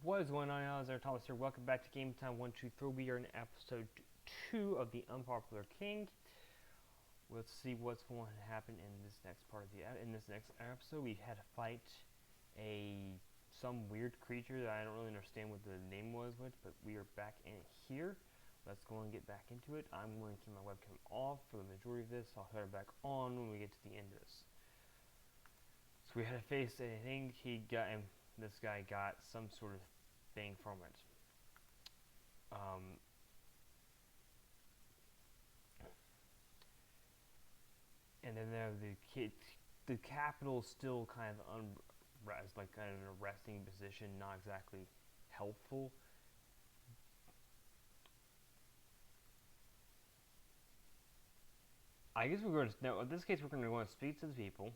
What is going on, guys? Thomas here. Welcome back to Game Time 123. We are in episode 2 of the Unpopular King. Let's see what's going to happen in this next part of the episode. We had to fight some weird creature that I don't really understand what the name was, but we are back in here. Let's go and get back into it. I'm going to keep my webcam off for the majority of this. I'll turn it back on when we get to the end of this. So we had to face I think this guy got some sort of thing from it. And then the capital still kind of like kind of in a resting position, not exactly helpful. I guess we're going to no. In this case, we're going to go and speak to the people.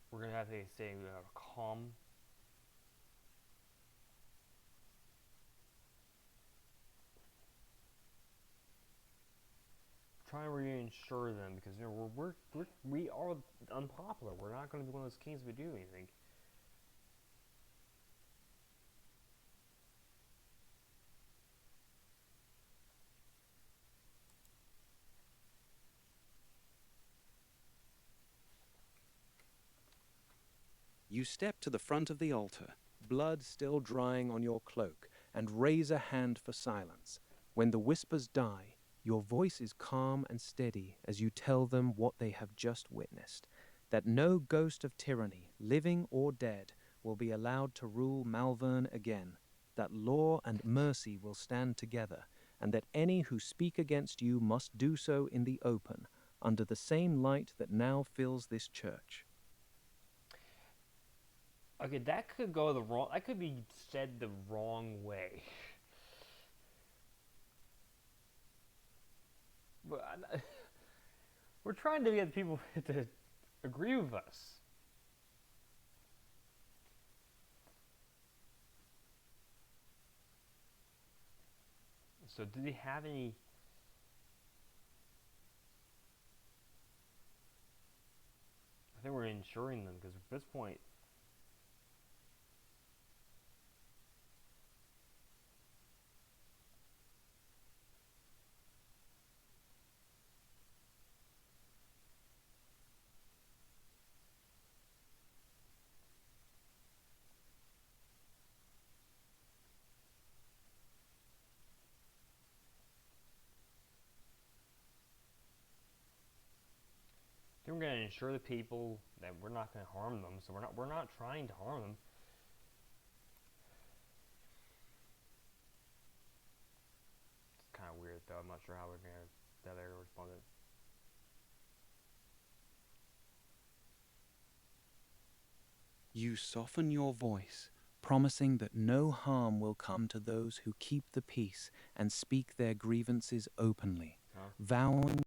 We're going to have to stay calm. Try and reassure them because we are unpopular. We're not going to be one of those kings if we do anything. You step to the front of the altar, blood still drying on your cloak, and raise a hand for silence. When the whispers die, your voice is calm and steady as you tell them what they have just witnessed, that no ghost of tyranny, living or dead, will be allowed to rule Malvern again, that law and mercy will stand together, and that any who speak against you must do so in the open, under the same light that now fills this church. Okay, that could go the wrong. That could be said the wrong way. But we're trying to get people to agree with us. So, do they have any? I think we're insuring them because at this point. Then we're going to ensure the people that we're not going to harm them. So we're not trying to harm them. It's kind of weird though. I'm not sure how we're going to respond to it. You soften your voice, promising that no harm will come to those who keep the peace and speak their grievances openly, vowing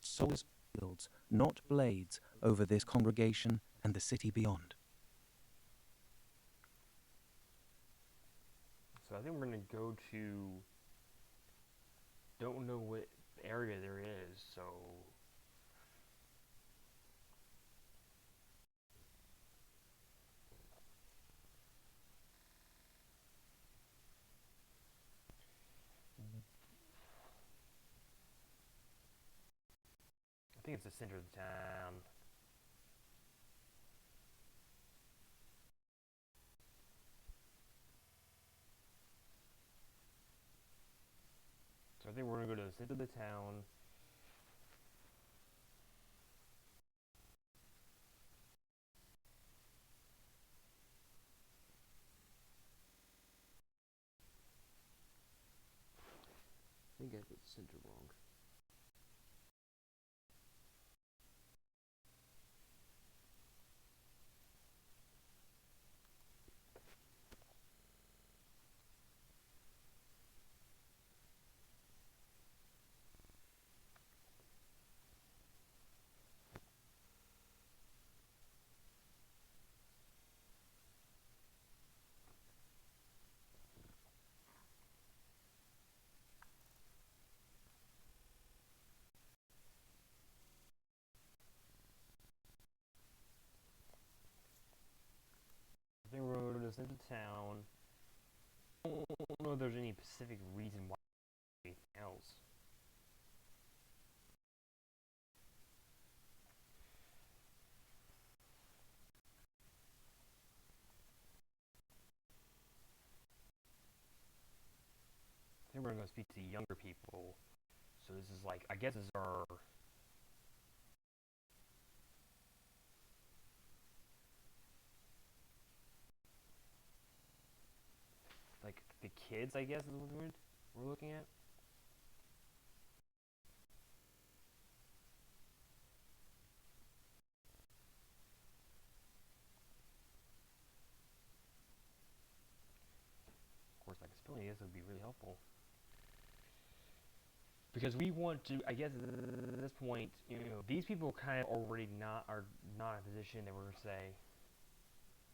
souls fields, not blades, over this congregation and the city beyond. So I think we're going to go to. Don't know what area there is, so. I think it's the center of the town. So I think we're going to go to the center of the town. I think I put center wrong. town. I don't know if there's any specific reason why anything else. I think we're gonna go speak to the younger people. So this is like, I guess this is our like the kids, I guess is what we're looking at. Of course, like spelling this would be really helpful. Because we want to, I guess at this point, these people kind of already are not in a position that we're gonna say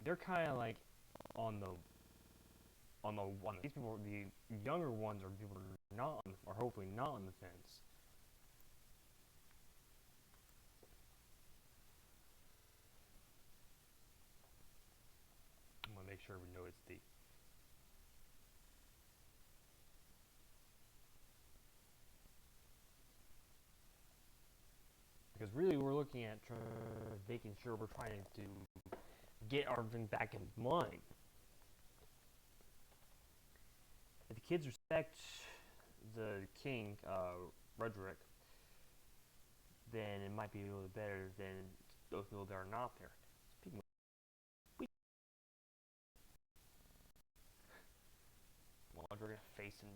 they're kind of like on the these people, the younger ones, are people who are not are hopefully not on the fence. I'm gonna make sure we know it's the. Because really, we're looking at making sure we're trying to get everything back in line. If the kids respect the king, Roderic, then it might be a little better than those people that are not there. Speaking of, Roderic facing.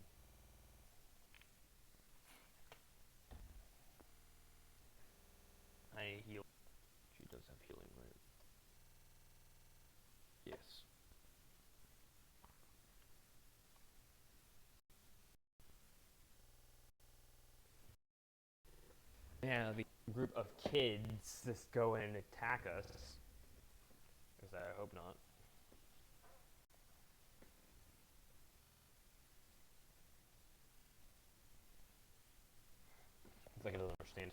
I heal. She does have healing, right? Yes. Yeah, the group of kids just go in and attack us. Because I hope not. It's like I don't understand.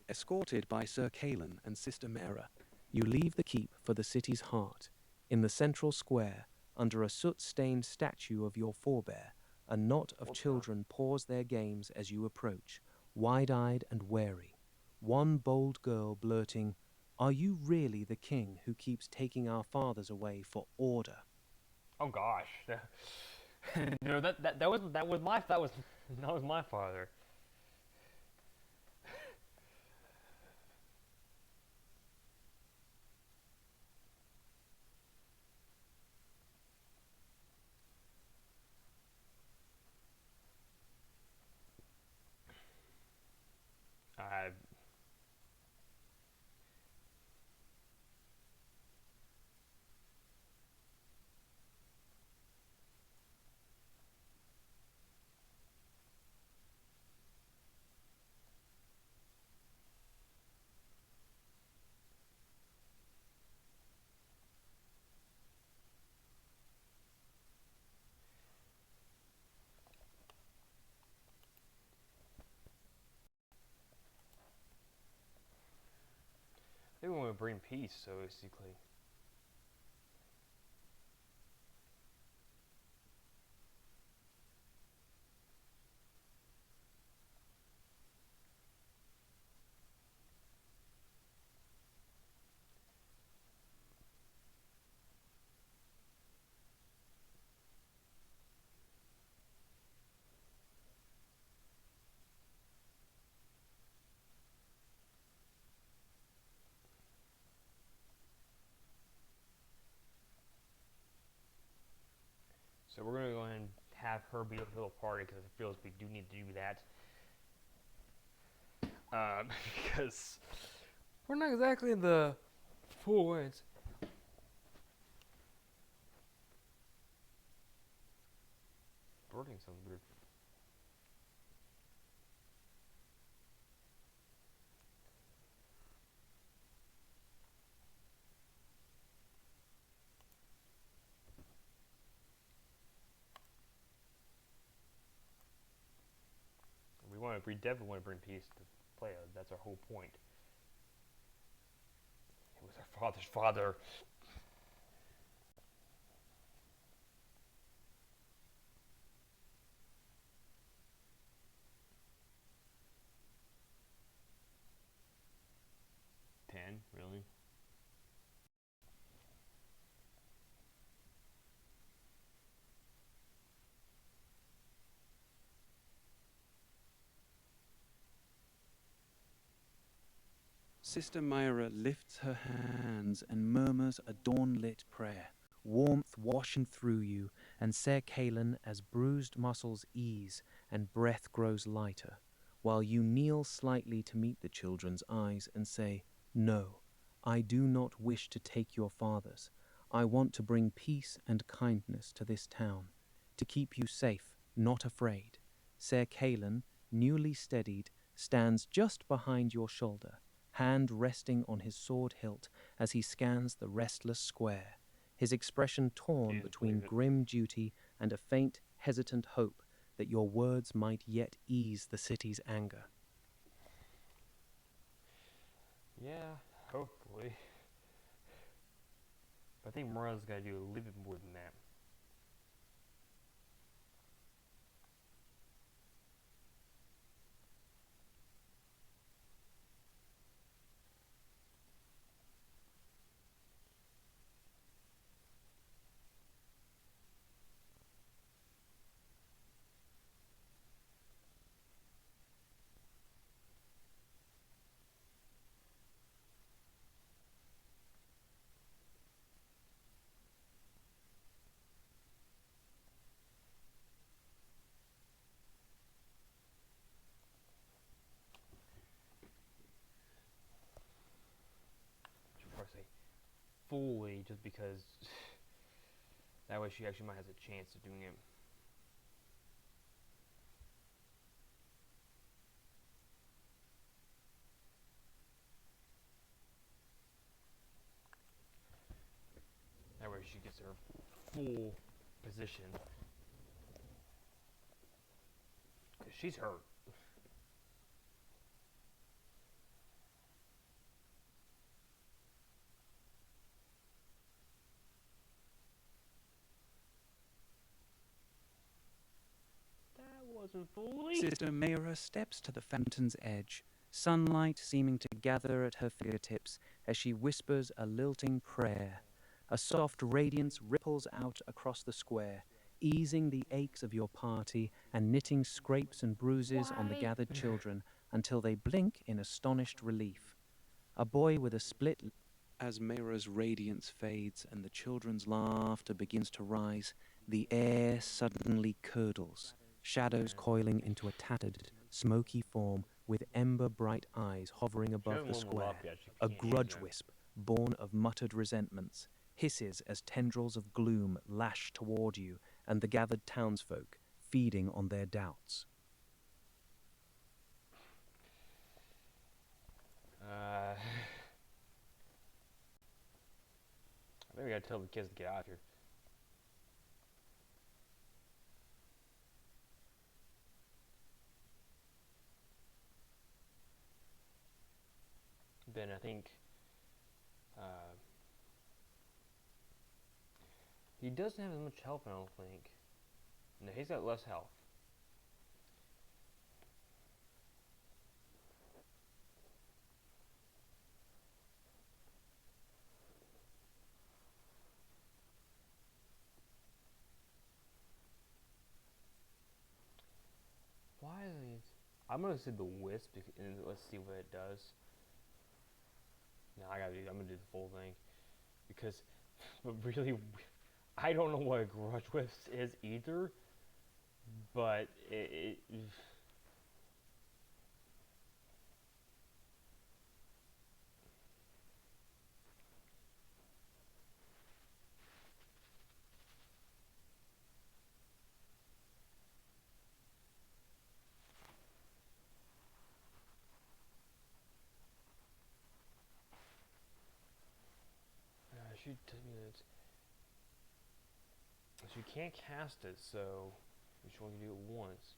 Escorted by Sir Calen and Sister Maera, you leave the keep for the city's heart. In the central square, under a soot-stained statue of your forebear, a knot of children pause their games as you approach, wide-eyed and wary. One bold girl blurting, "Are you really the king who keeps taking our fathers away for order?" Oh gosh. That was my father. I think we want to bring peace, so basically. So we're gonna go ahead and have her be a little party because it feels we do need to do that. Because we're not exactly in the full ways. Birding sounds weird. We definitely want to bring peace to play. That's our whole point. It was our father's father. Really? Sister Maera lifts her hands and murmurs a dawn-lit prayer, warmth washing through you, and Ser Calen as bruised muscles ease and breath grows lighter, while you kneel slightly to meet the children's eyes and say, "No, I do not wish to take your fathers. I want to bring peace and kindness to this town, to keep you safe, not afraid." Ser Calen, newly steadied, stands just behind your shoulder, hand resting on his sword hilt as he scans the restless square, his expression torn between grim duty and a faint, hesitant hope that your words might yet ease the city's anger. Yeah, hopefully. But I think Maera's got to do a little bit more than that. Should probably say fully, just because that way she actually might have a chance of doing it. That way she gets her full position. Because she's hurt. That wasn't fully. Sister Maera steps to the fountain's edge, sunlight seeming to gather at her fingertips as she whispers a lilting prayer. A soft radiance ripples out across the square, easing the aches of your party and knitting scrapes and bruises on the gathered children until they blink in astonished relief. A boy with a split as Maera's radiance fades and the children's laughter begins to rise, the air suddenly curdles, shadows coiling into a tattered, smoky form with ember-bright eyes hovering above the square, a grudge wisp born of muttered resentments, hisses as tendrils of gloom lash toward you and the gathered townsfolk, feeding on their doubts. I think we gotta tell the kids to get out of here. Then I think he doesn't have as much health, I don't think. No, he's got less health. Why is he? I'm gonna say the wisp and let's see what it does. No, I'm gonna do the full thing because, but really, I don't know what a grudge wisp is either. But it should tell me that. So you can't cast it, so you should only do it once.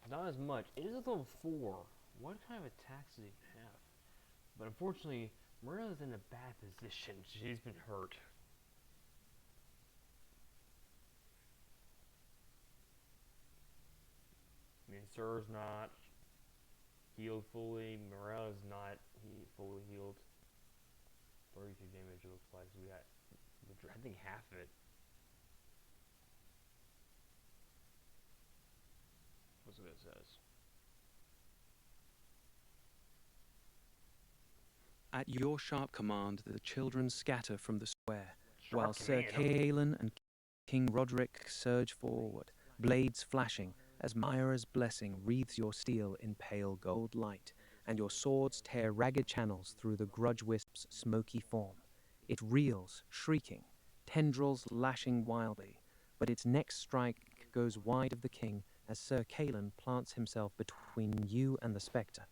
Not as much. It is a level 4. What kind of attacks does he have? But unfortunately, Maera's in a bad position. She's been hurt. I mean, Sir's not healed fully. Maera's not fully healed. 32 damage it looks like. So we got, I think, half of it. What's what it says. At your sharp command, the children scatter from the square, Sharp while Sir command. Calen and King Roderic surge forward, blades flashing, as Maera's blessing wreathes your steel in pale gold light, and your swords tear ragged channels through the grudge wisp's smoky form. It reels, shrieking, tendrils lashing wildly, but its next strike goes wide of the king as Sir Calen plants himself between you and the spectre.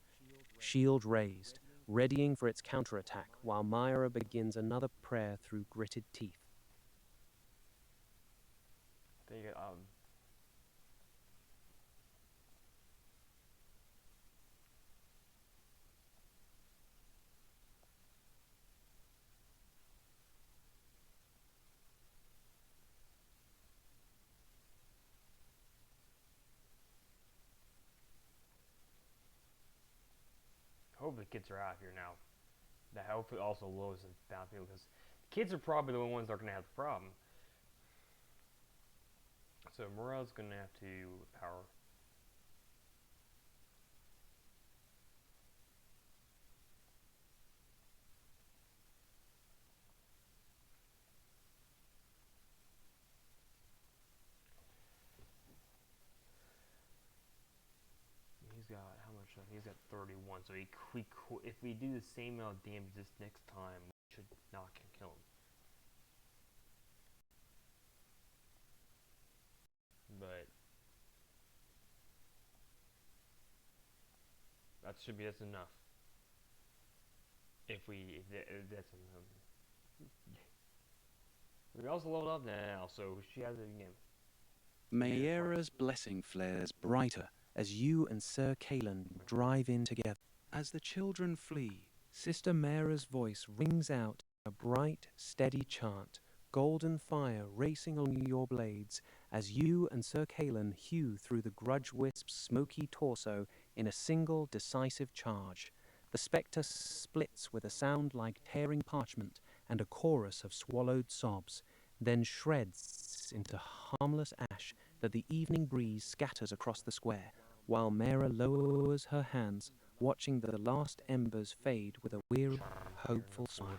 Shield raised, readying for its counterattack, while Maera begins another prayer through gritted teeth. There you go. Hopefully the kids are out here now. That hopefully also lowers the battlefield because kids are probably the ones that are going to have the problem. So Maera's going to have to power. He's got how much? He's got 31. So if we do the same amount of damage this next time, we should not kill him. But that's enough. If that's enough. We also leveled up now, so she has it again. Maera's blessing flares brighter as you and Sir Calen drive in together. As the children flee, Sister Maera's voice rings out a bright, steady chant, golden fire racing on your blades as you and Sir Calen hew through the grudge wisp's smoky torso in a single decisive charge. The spectre splits with a sound like tearing parchment and a chorus of swallowed sobs, then shreds into harmless ash that the evening breeze scatters across the square, while Maera lowers her hands, watching the last embers fade with a weary, hopeful smile.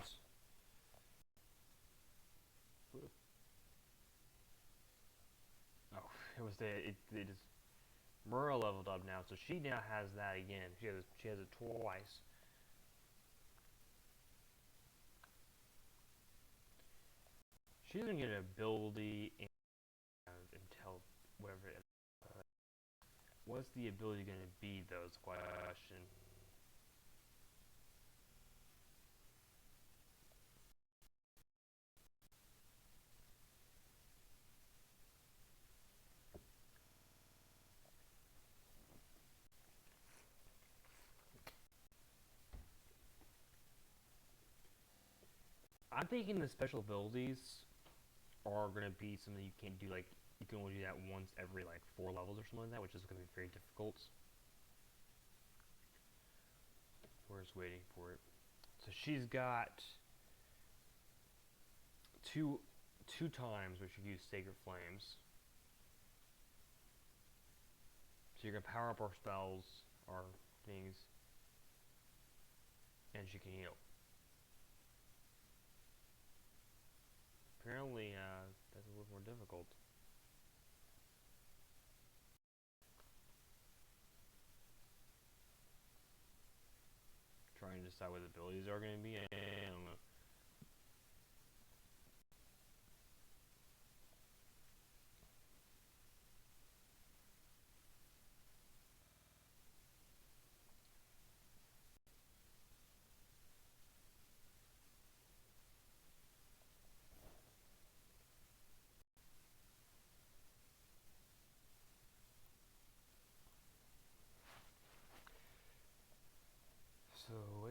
Oh, it is Maera leveled up now, so she now has that again. She has it twice. She doesn't get an ability until whatever. What's the ability going to be, though? Is the question. I'm thinking the special abilities are going to be something you can't do, like, you can only do that once every, like, 4 levels or something like that, which is going to be very difficult. We're just waiting for it. So she's got two times where she can use Sacred Flames. So you're going to power up our spells, our things, and she can heal. Apparently, that's a little more difficult. Trying to decide what the abilities are going to be. I don't know.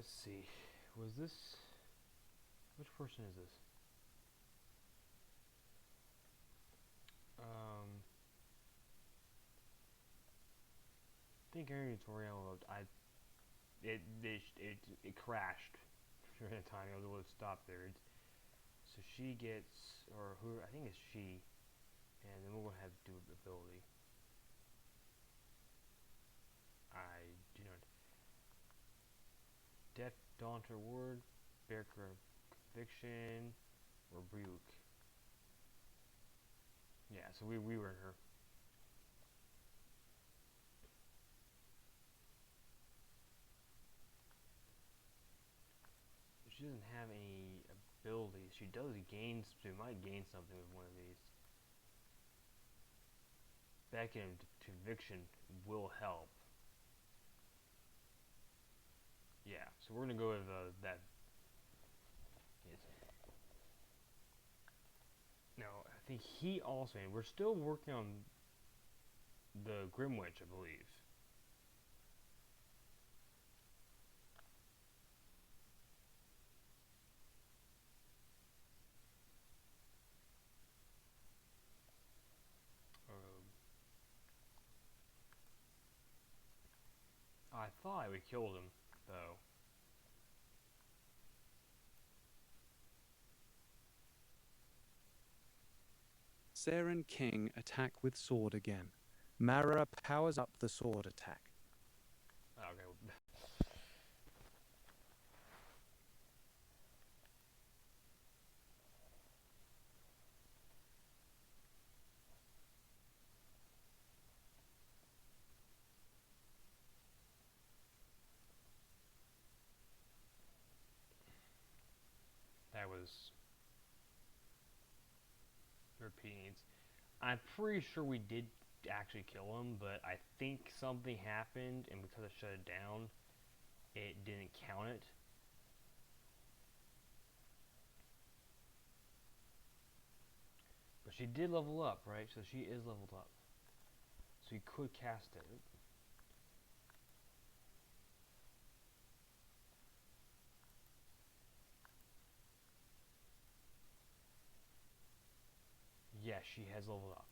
let's see. Was this... Which person is this? I think inventory unload. It crashed during the time I was able to stop there. So she gets, or who, I think it's she, and then we're gonna have to do ability. I do not. Death, Daunter Ward, Bearker of Conviction, Rebuke. Yeah, so we were in her. She doesn't have any abilities. She does gain. She might gain something with one of these. Back in conviction will help. Yeah, so we're gonna go with that. Yes. Now I think he also. And we're still working on the Grimwitch, I believe. I thought we killed him, though. Seren King attack with sword again. Maera powers up the sword attack. Okay. That was repeating. I'm pretty sure we did actually kill him, but I think something happened, and because I shut it down, it didn't count it. But she did level up, right? So she is leveled up. So you could cast it. Yes, she has leveled up.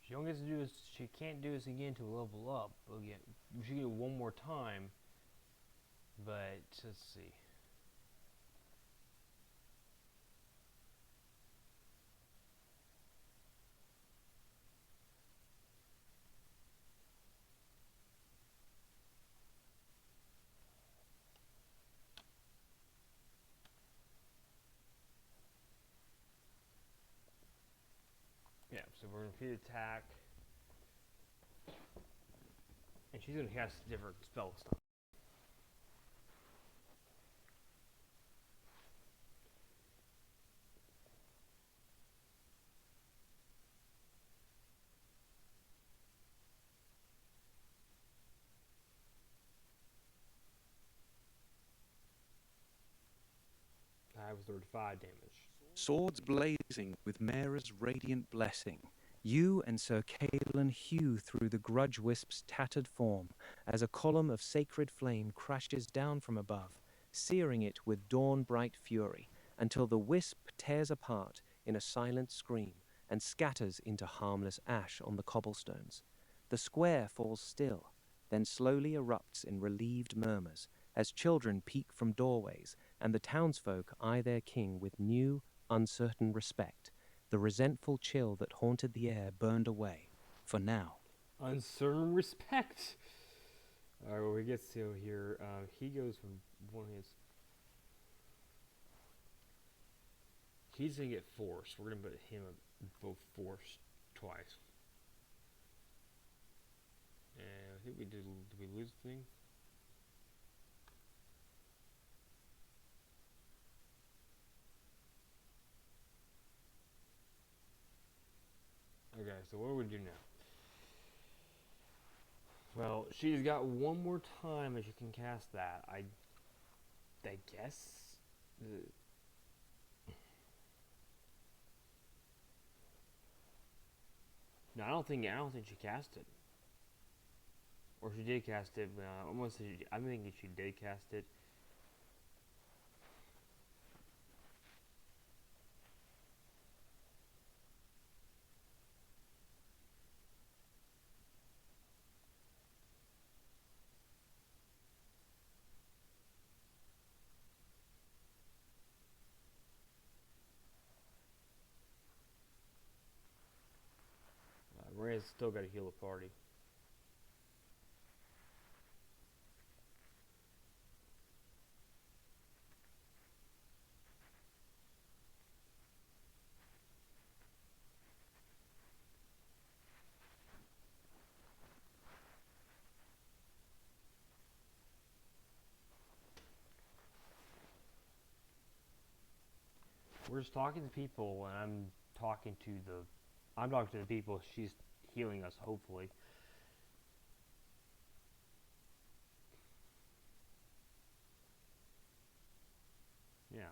She only gets to do this. She can't do this again to level up. Again, she can do it one more time. But let's see. Yeah, so we're gonna repeat attack, and she's gonna cast different spells. I was 35 damage. Swords blazing with Maera's radiant blessing. You and Sir Calen hew through the grudge wisp's tattered form as a column of sacred flame crashes down from above, searing it with dawn-bright fury, until the wisp tears apart in a silent scream and scatters into harmless ash on the cobblestones. The square falls still, then slowly erupts in relieved murmurs as children peek from doorways and the townsfolk eye their king with new, uncertain respect. The resentful chill that haunted the air burned away, for now. Uncertain respect. Alright, well, we get to here. He goes from one of his. He's gonna get force. We're gonna put him both force twice. And I think we did. Did we lose the thing? Okay, so what do we do now? Well, she's got one more time that she can cast that. I guess. No, I don't think she cast it, or she did cast it. I'm thinking she did cast it. Maria's still got to heal the party. We're just talking to people, and I'm talking to the people. She's healing us, hopefully. Yeah,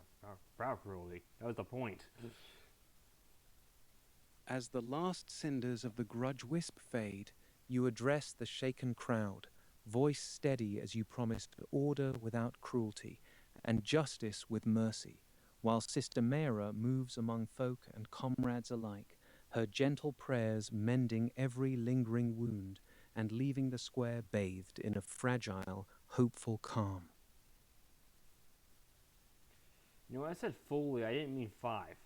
proud cruelty. That was the point. As the last cinders of the grudge wisp fade, you address the shaken crowd, voice steady as you promised order without cruelty and justice with mercy, while Sister Maera moves among folk and comrades alike, her gentle prayers mending every lingering wound and leaving the square bathed in a fragile, hopeful calm. You know, when I said fully, I didn't mean 5.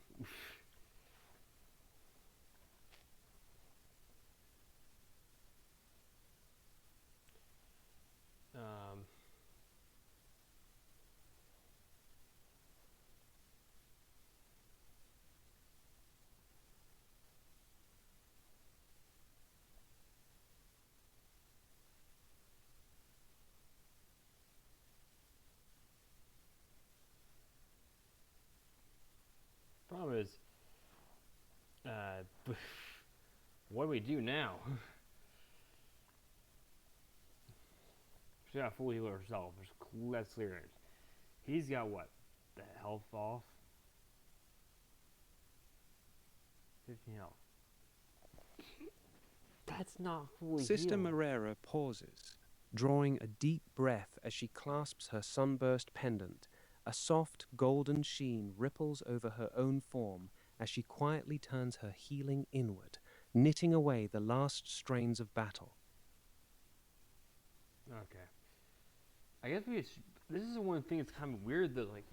um, Problem is, uh, what do we do now? She's got fully heal herself. That's clear. He's got what? The health off? 15 health. That's not fully Sister healed. Maera pauses, drawing a deep breath as she clasps her sunburst pendant. A soft golden sheen ripples over her own form as she quietly turns her healing inward, knitting away the last strains of battle. Okay. I guess this is one thing that's kind of weird that, like,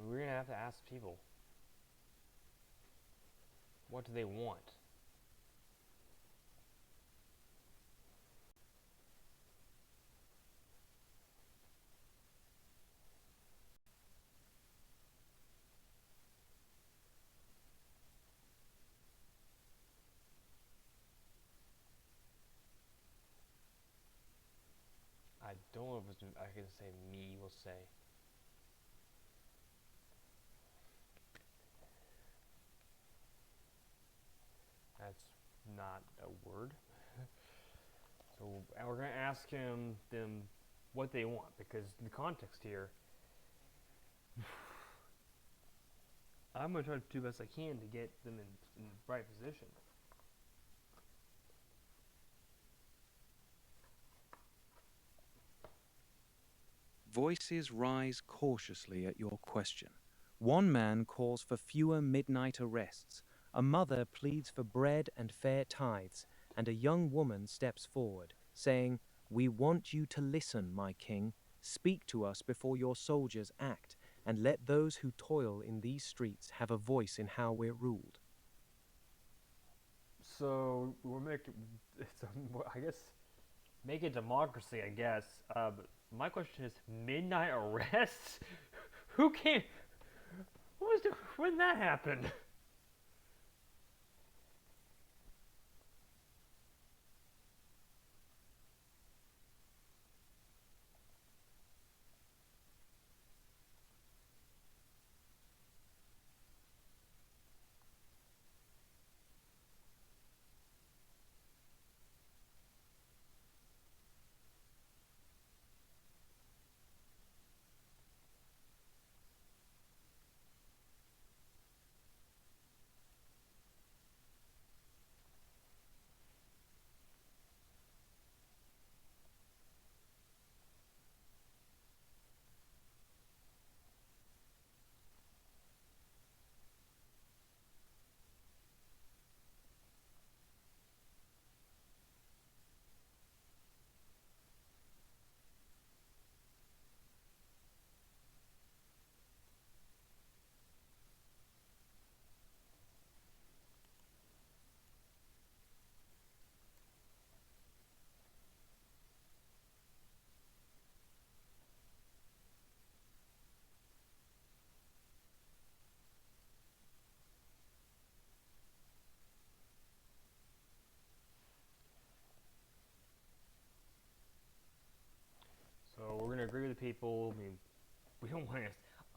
we're gonna have to ask people, what do they want? I don't know if I can say me will say. That's not a word. So we're gonna ask them what they want, because the context here, I'm gonna try to do the best I can to get them in the right position. Voices rise cautiously at your question. One man calls for fewer midnight arrests, a mother pleads for bread and fair tithes, and a young woman steps forward, saying, "We want you to listen, my king. Speak to us before your soldiers act, and let those who toil in these streets have a voice in how we're ruled." So we'll I guess, make it democracy, I guess. But my question is, midnight arrests? Who came? When did that happen?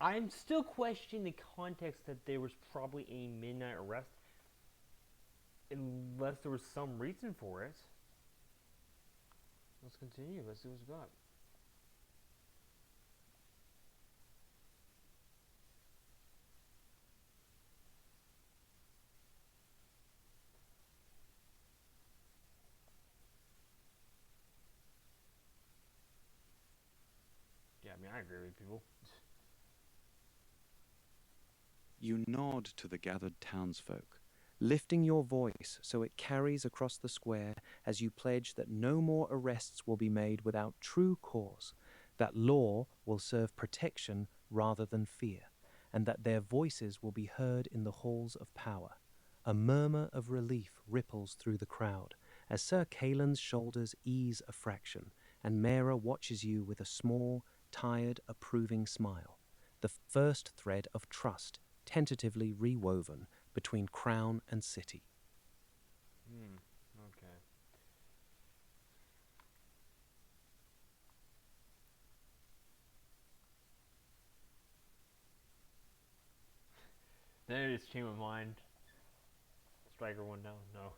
I'm still questioning the context that there was probably a midnight arrest, unless there was some reason for it. Let's continue. Let's see what's got. Yeah, I mean, I agree with people. You nod to the gathered townsfolk, lifting your voice so it carries across the square as you pledge that no more arrests will be made without true cause, that law will serve protection rather than fear, and that their voices will be heard in the halls of power. A murmur of relief ripples through the crowd as Sir Calen's shoulders ease a fraction, and Maera watches you with a small, tired, approving smile, the first thread of trust tentatively rewoven between crown and city. Okay. Then it just changed my mind. Striker one down. No.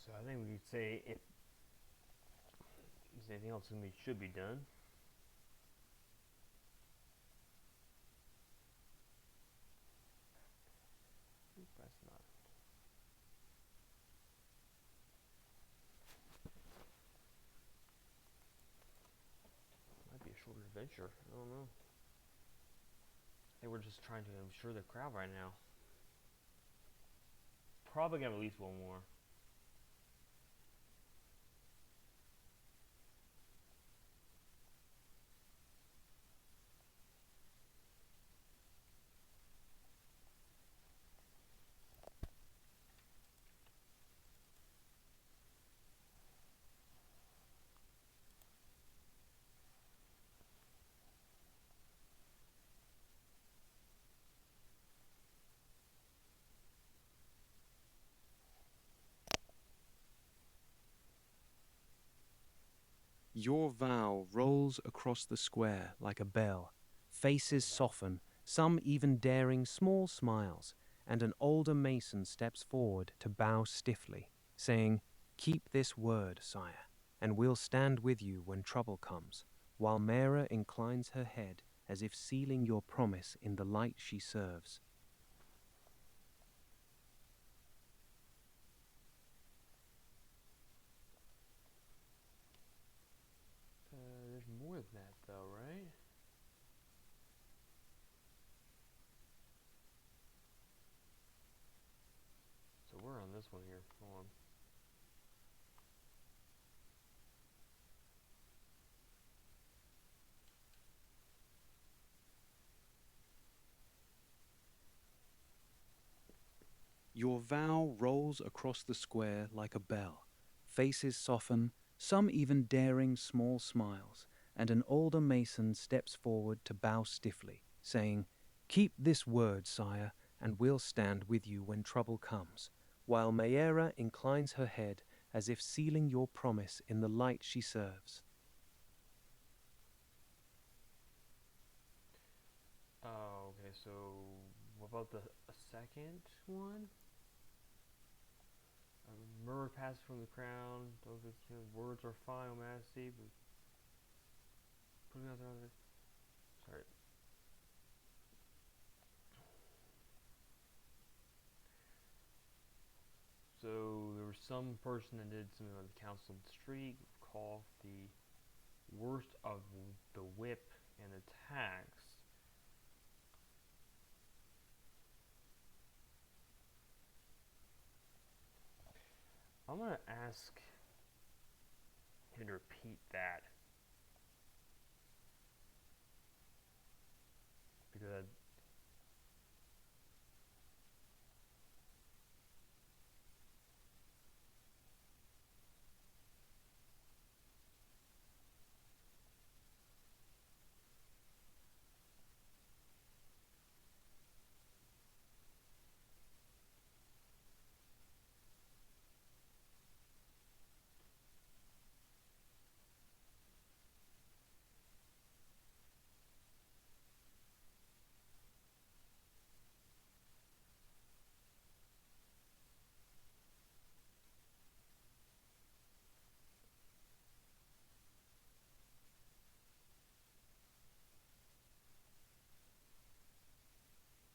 So I think we could say if there's anything else that should be done. That's not. Might be a short adventure. I don't know. I think we're just trying to assure the crowd right now. Probably gonna have at least one more. Your vow rolls across the square like a bell. Faces soften, some even daring small smiles, and an older mason steps forward to bow stiffly, saying, "Keep this word, sire, and we'll stand with you when trouble comes," while Maera inclines her head as if sealing your promise in the light she serves. There's more than that, though, right? So we're on this one here. Hold on. Your vow rolls across the square like a bell. Faces soften, some even daring small smiles, and an older mason steps forward to bow stiffly, saying, "Keep this word, sire, and we'll stand with you when trouble comes," while Maera inclines her head as if sealing your promise in the light she serves. Oh, okay, so what about the second one? Murder passes from the crown. Those words are fine, O Majesty, but putting out the sorry. So there was some person that did something on the council of the street, called the worst of the whip and the tax. I'm gonna ask him to repeat that because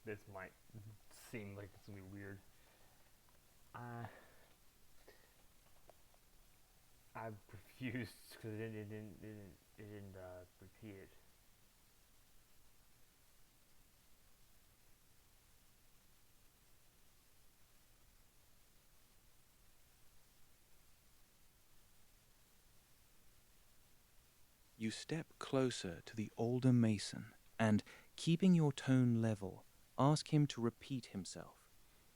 this might seem like it's gonna be weird. I've refused because it didn't repeat it. You step closer to the older mason and, keeping your tone level, ask him to repeat himself.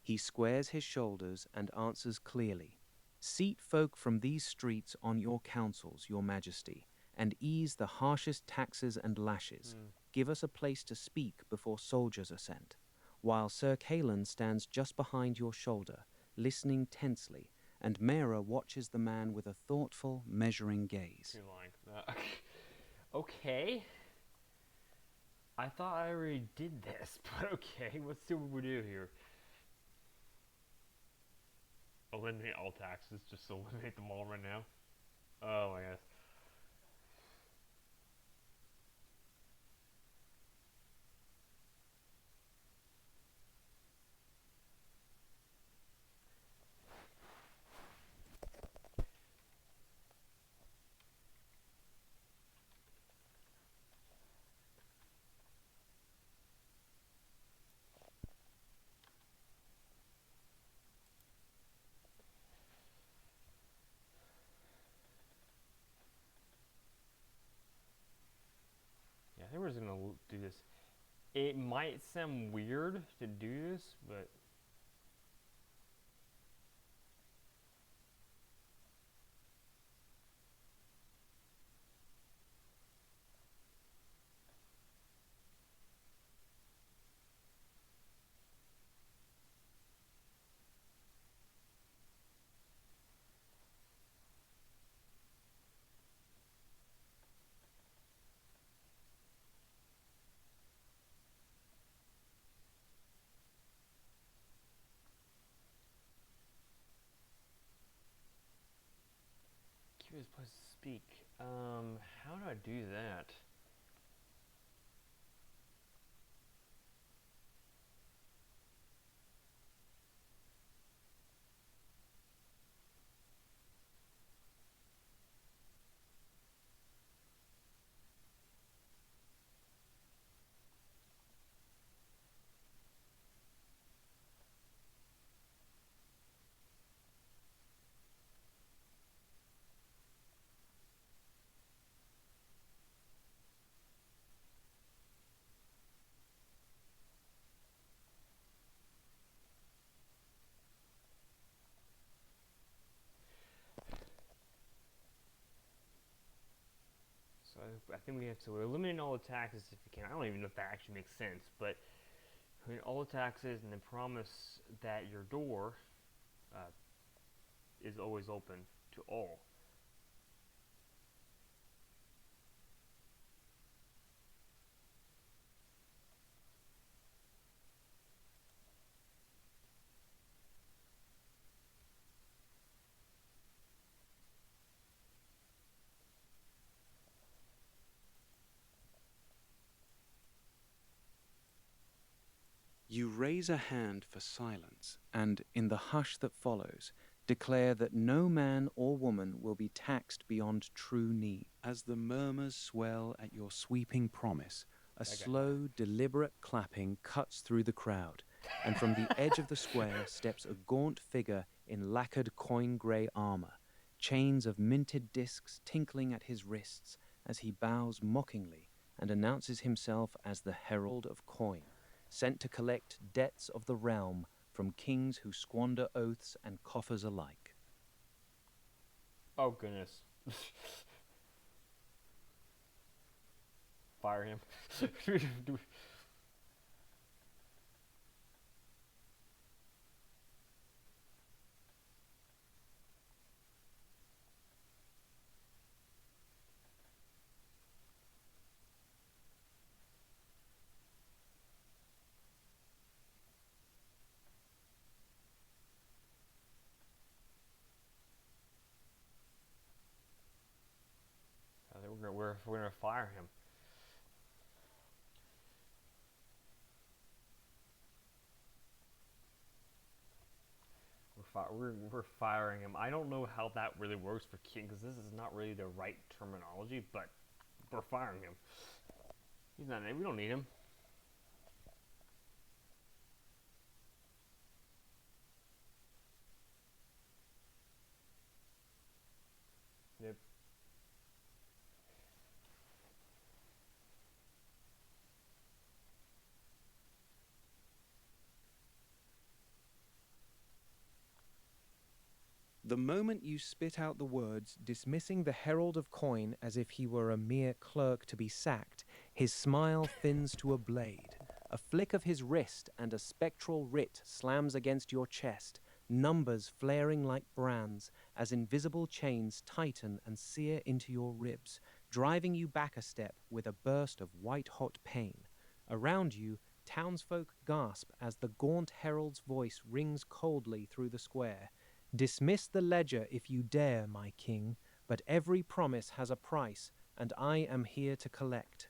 He squares his shoulders and answers clearly. Seat folk from these streets on your councils, your majesty, and ease the harshest taxes and lashes. Give us a place to speak before soldiers are sent, while Sir Calen stands just behind your shoulder, listening tensely, and Maera watches the man with a thoughtful, measuring gaze. You're lying. Okay. I thought I already did this, but okay, let's see what we do here. Eliminate all taxes, just eliminate them all right now. Oh my gosh. Yeah, I think we're just gonna do this. It might sound weird to do this, but curious place to speak. How do I do that? So I think we have to eliminate all the taxes if we can. I don't even know if that actually makes sense, but eliminate all the taxes and then promise that your door is always open to all. You raise a hand for silence, and, in the hush that follows, declare that no man or woman will be taxed beyond true need. As the murmurs swell at your sweeping promise, a slow, deliberate clapping cuts through the crowd, and from the edge of the square steps a gaunt figure in lacquered coin-grey armor, chains of minted discs tinkling at his wrists as he bows mockingly and announces himself as the Herald of Coin, sent to collect debts of the realm from kings who squander oaths and coffers alike. Oh, goodness. Fire him. I think we're gonna fire him. We're firing him. I don't know how that really works for King, because this is not really the right terminology, but we're firing him. He's not. We don't need him. Yep. The moment you spit out the words, dismissing the Herald of Coin as if he were a mere clerk to be sacked, his smile thins to a blade. A flick of his wrist and a spectral writ slams against your chest, numbers flaring like brands as invisible chains tighten and sear into your ribs, driving you back a step with a burst of white-hot pain. Around you, townsfolk gasp as the gaunt herald's voice rings coldly through the square. Dismiss the ledger if you dare, my king, but every promise has a price, and I am here to collect.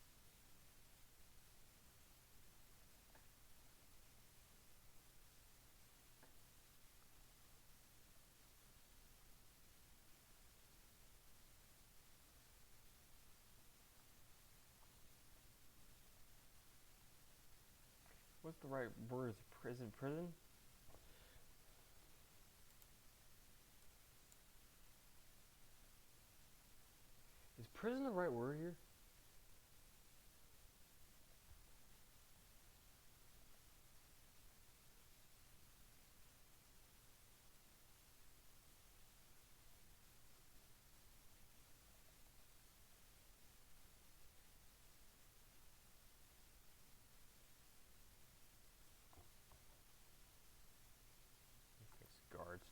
What's the right word? Prison? Prison? Is prison the right word here? It's guards.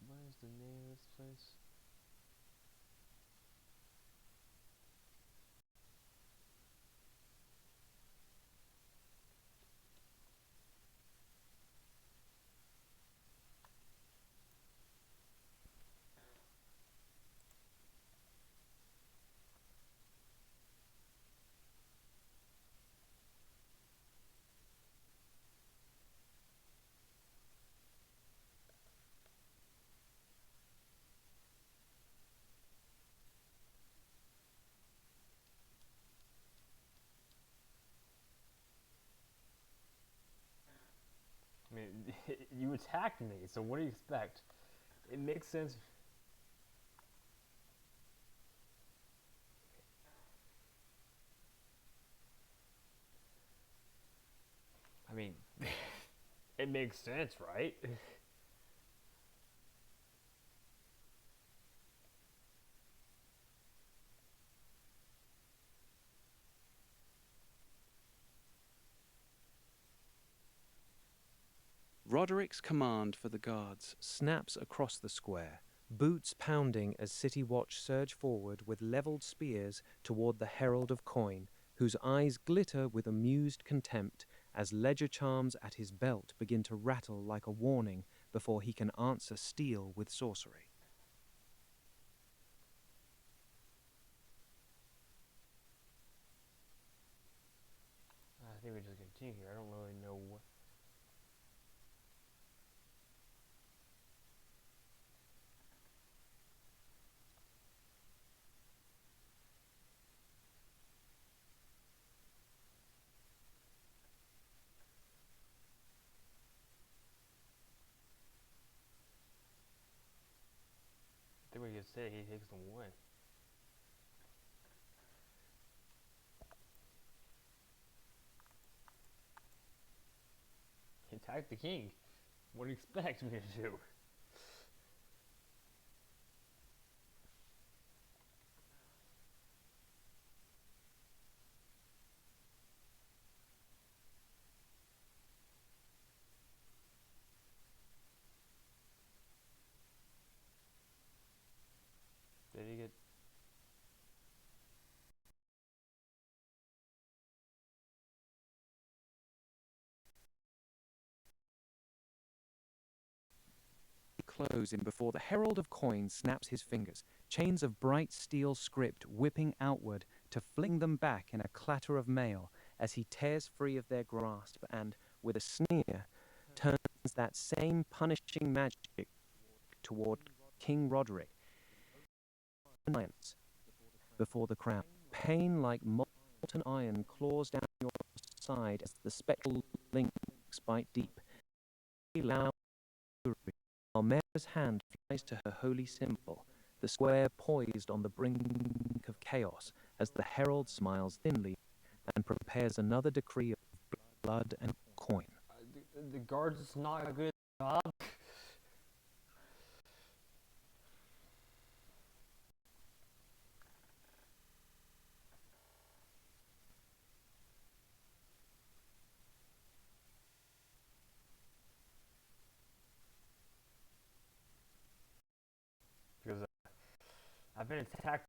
What is the name of this place? I mean, you attacked me, so what do you expect? It makes sense. I mean, it makes sense, right? Roderic's command for the guards snaps across the square, boots pounding as City Watch surge forward with leveled spears toward the Herald of Coin, whose eyes glitter with amused contempt as ledger charms at his belt begin to rattle like a warning before he can answer steel with sorcery. I think we just continue here. I don't really know what. say he takes the win. He attacked the king. What do you expect me to do? Did he get... Close in before the herald of coin snaps his fingers, chains of bright steel script whipping outward to fling them back in a clatter of mail as he tears free of their grasp and, with a sneer, turns that same punishing magic toward King Roderic. Before the crown, pain like molten iron claws down your side as the spectral links bite deep. Loud, while Maera's hand flies to her holy symbol, the square poised on the brink of chaos as the herald smiles thinly and prepares another decree of blood and coin. The guard's not a good job. Because I've been attacked.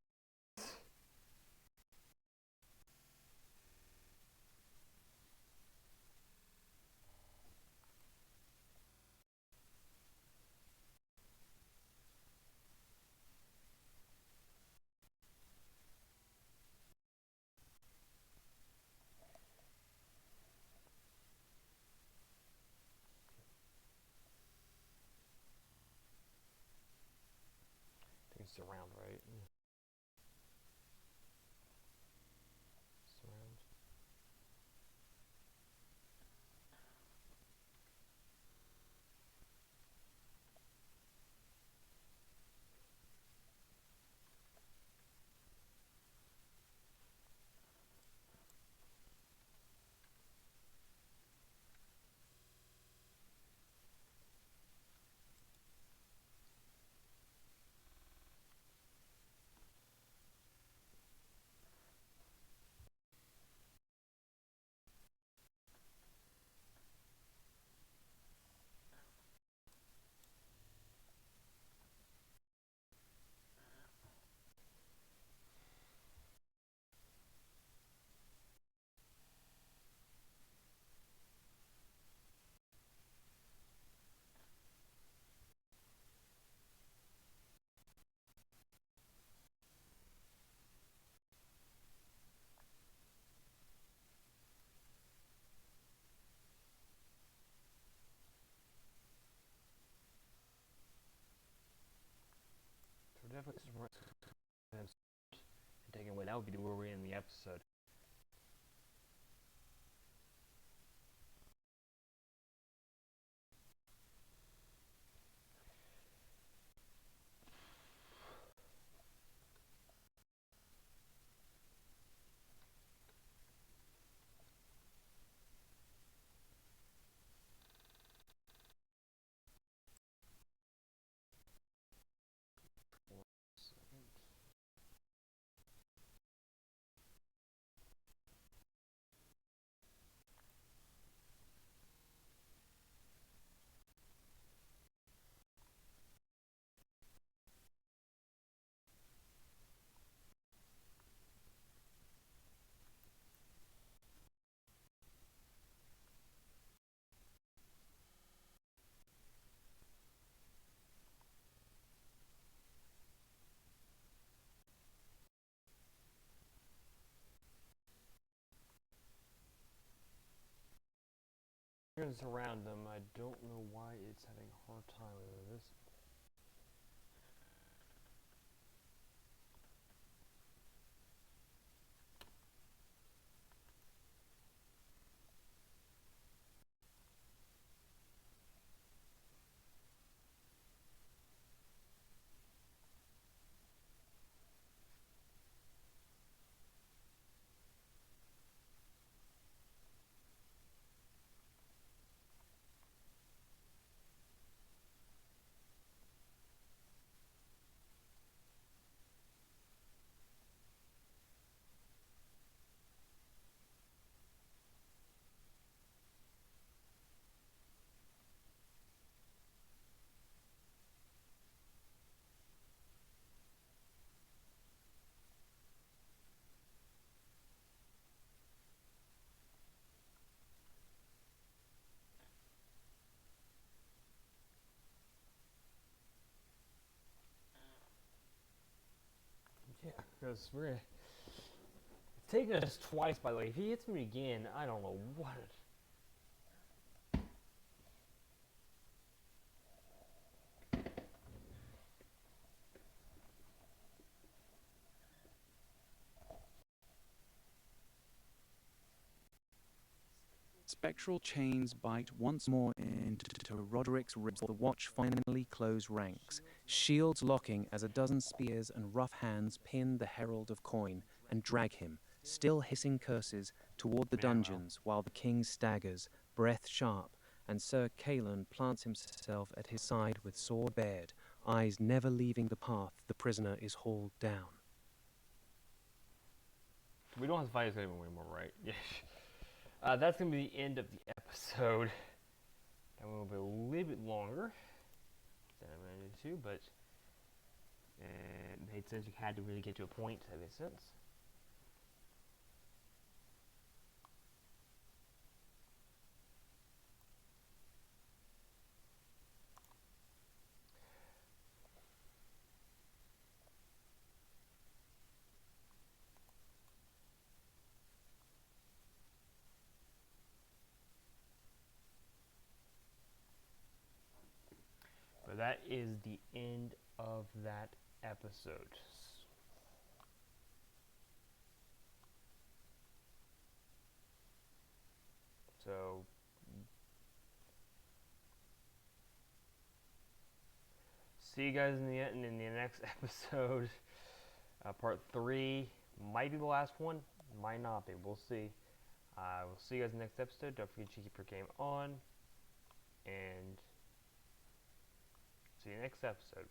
I think it's around, right? Surround. So definitely and taking away, that would be where we're in the episode. It's around them. I don't know why it's having a hard time with this. Yeah, because we're gonna. It's taken us twice, by the way. If he hits me again, I don't know what. Spectral chains bite once more into Roderic's ribs. The watch finally close ranks, shields locking as a dozen spears and rough hands pin the Herald of Coin and drag him, still hissing curses, toward the dungeons, while the king staggers, breath sharp, and Sir Calen plants himself at his side with sword bared, eyes never leaving the path the prisoner is hauled down. We don't have to fight this anymore, right? Yeah. That's going to be the end of the episode. That one will be a little bit longer than I wanted to, but it made sense. You had to really get to a point. That makes sense. But that is the end of that episode. So, see you guys in the next episode. Part 3 might be the last one, might not be. We'll see. We'll see you guys in the next episode. Don't forget to keep your game on, and see you next episode.